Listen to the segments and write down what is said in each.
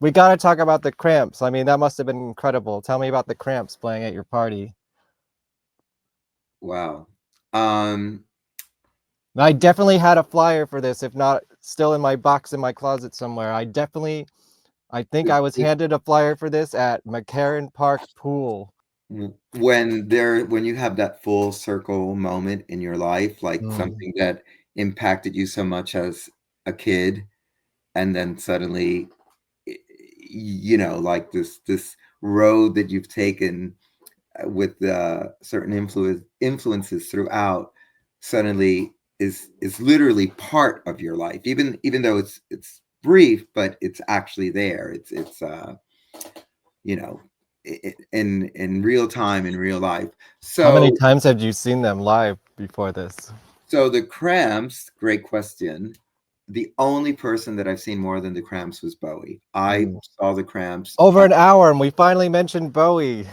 We got to talk about the Cramps. I mean, that must have been incredible. Tell me about the Cramps playing at your party. Wow. I definitely had a flyer for this, if not still in my box in my closet somewhere. I think I was handed a flyer for this at McCarran Park Pool. When you have that full circle moment in your life, like Mm, something that impacted you so much as a kid, and then suddenly, like this road that you've taken with certain influences throughout, suddenly is literally part of your life, even though it's brief, but it's actually there. It's you know in real time, in real life. How many So times have you seen them live before this? so the Cramps, great question. The only person that I've seen more than the Cramps was Bowie. I Mm. saw the Cramps. Over an hour, and we finally mentioned Bowie.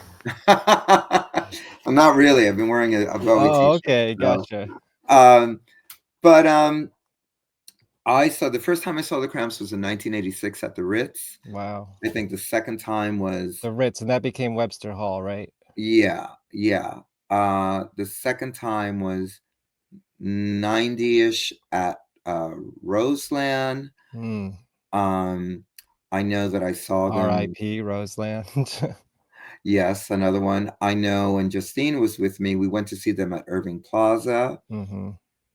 I'm not really. I've been wearing a Bowie Oh, t-shirt. okay, So, gotcha. um, but I saw the first time I saw the Cramps was in 1986 at the Ritz. Wow. I think the second time was The Ritz, and that became Webster Hall, right? yeah. The second time was 90-ish at Roseland. Mm. Um, I know that I saw them. R.I.P. Roseland. Yes, another one. I know when Justine was with me, we went to see them at Irving Plaza. Hmm.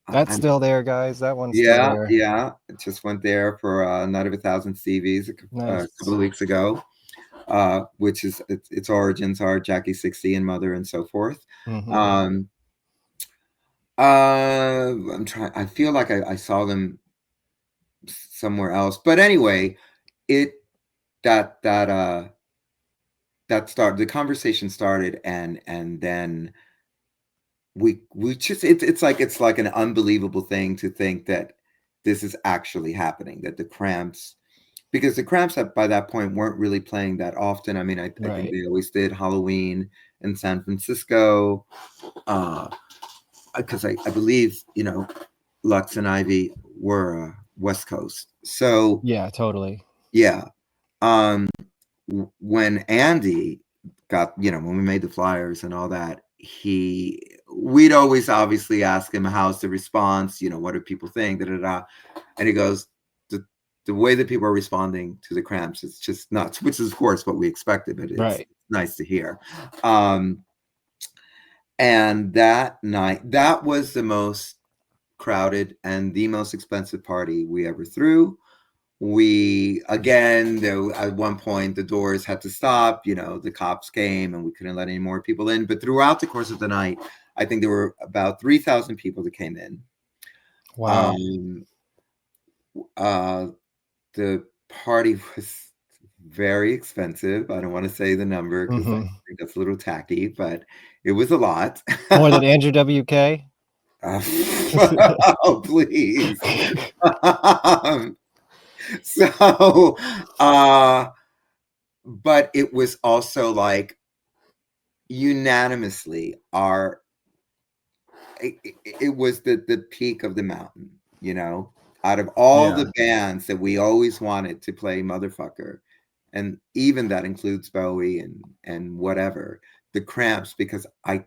That's And still there, guys. That one's still yeah, there. yeah. Just went there for Night of a Thousand Stevie's a couple Nice. of weeks ago, which is its origins are Jackie 60 and Mother and so forth. Hmm. Um, I'm trying. I feel like I saw them somewhere else, but anyway, it that that that start the conversation started, and then we just it's like an unbelievable thing to think that this is actually happening, that the Cramps, because the Cramps by that point weren't really playing that often. I mean, I think Right. they always did Halloween in San Francisco, because I believe Lux and Ivy were West Coast. So Yeah, totally. yeah, um when Andy got, when we made the flyers and all that, we'd always obviously ask him, how's the response, what do people think, da, da, da. And he goes, the way that people are responding to the Cramps is just nuts, which is of course what we expected, but it's Right. nice to hear. And that night, that was the most crowded and the most expensive party we ever threw. We again, though, at one point the doors had to stop. The cops came and we couldn't let any more people in. But throughout the course of the night, I think there were about 3,000 people that came in. Wow. Um, uh, the party was very expensive. I don't want to say the number because I Hmm. think that's a little tacky, but it was a lot. More than Andrew WK? Uh, oh, please. Um, so, uh, but it was also like unanimously it was the peak of the mountain, out of all Yeah. the bands that we always wanted to play Motherfucker, and even that includes Bowie and whatever, the Cramps, because I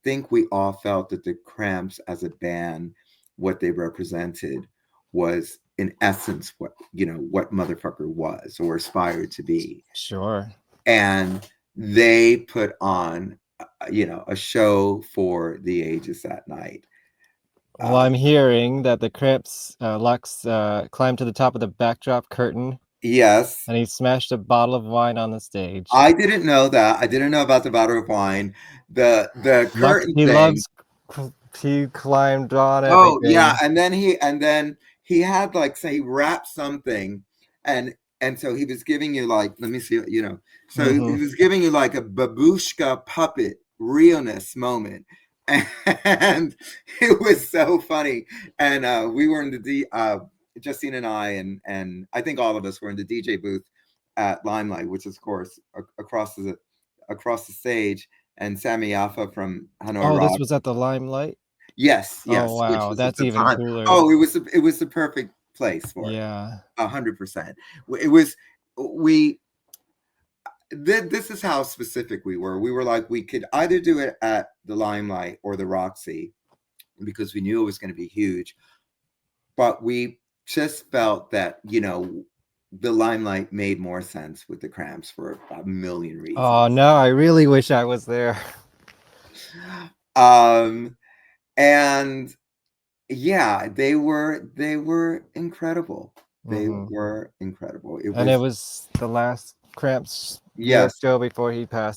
think we all felt that the Cramps as a band, what they represented was in essence what Motherfucker was or aspired to be. Sure. And they put on a show for the ages that night. Well, I'm hearing that the Cramps, Lux, climbed to the top of the backdrop curtain Yes, and he smashed a bottle of wine on the stage. I didn't know that. I didn't know about the bottle of wine, the Lux, curtain he thing. loves, he climbed on Oh yeah, everything. and then he had, like, say, he wrapped something, and so he was giving you, like, let me see, so Hmm. he was giving you like a babushka puppet realness moment, and it was so funny. And we were in the Justine and I, and I think all of us were in the DJ booth at Limelight, which is of course across the stage, and Sammy Yaffa from Hanoi Oh, this Rock. was at the Limelight? Yes, Oh, yes, which wow. was at That's the even time. cooler. Oh, it was the perfect place for it. Yeah. 100%. It was. this is how specific we were. We were like, we could either do it at the Limelight or the Roxy because we knew it was going to be huge. But we just felt that, you know, the Limelight made more sense with the Cramps for a million reasons. Oh no, I really wish I was there. And yeah, they were incredible. They were incredible. It was the last Cramps Yes. show before he passed